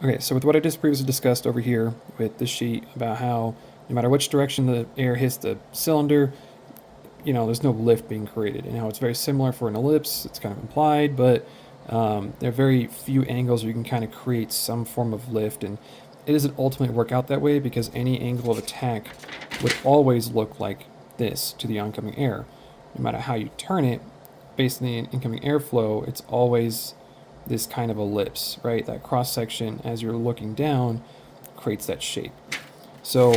Okay, so with what I just previously discussed over here with the sheet about how no matter which direction the air hits the cylinder, there's no lift being created, and how it's very similar for an ellipse. It's kind of implied, but there are very few angles where you can kind of create some form of lift, and it doesn't ultimately work out that way because any angle of attack would always look like this to the oncoming air. No matter how you turn it, based on the incoming airflow, it's always this kind of ellipse, right? That cross section, as you're looking down, creates that shape. So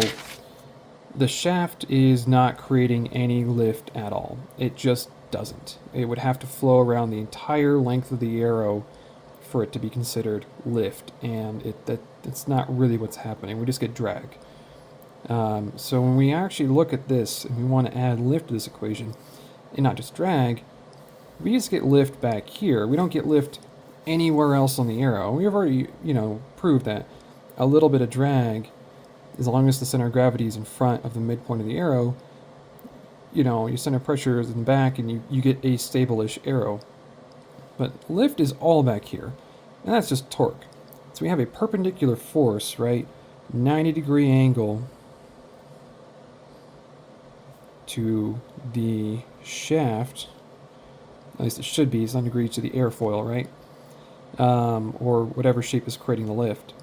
the shaft is not creating any lift at all. It just doesn't. It would have to flow around the entire length of the arrow for it to be considered lift, and it's not really what's happening. We just get drag. So when we actually look at this and we want to add lift to this equation, and not just drag, we just get lift back here. We don't get lift anywhere else on the arrow. We've already, proved that a little bit of drag, as long as the center of gravity is in front of the midpoint of the arrow, your center of pressure is in the back and you get a stable-ish arrow. But lift is all back here, and that's just torque. So we have a perpendicular force, right? 90-degree angle to the shaft, at least it should be, it's 90 degrees to the airfoil, right? Or whatever shape is creating the lift.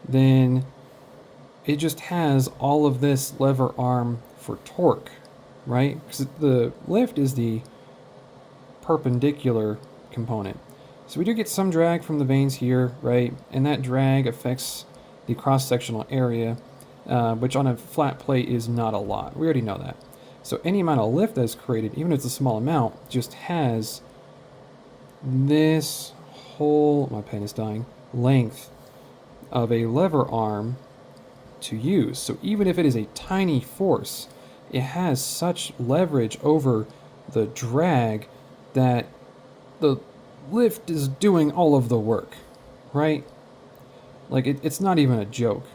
Then it just has all of this lever arm for torque, right? Because the lift is the perpendicular component. So we do get some drag from the vanes here, right? And that drag affects the cross-sectional area, which on a flat plate is not a lot. We already know that. So any amount of lift that is created, even if it's a small amount, just has this whole, my pen is dying, length of a lever arm to use. So even if it is a tiny force, it has such leverage over the drag that the lift is doing all of the work, right? Like, it's not even a joke.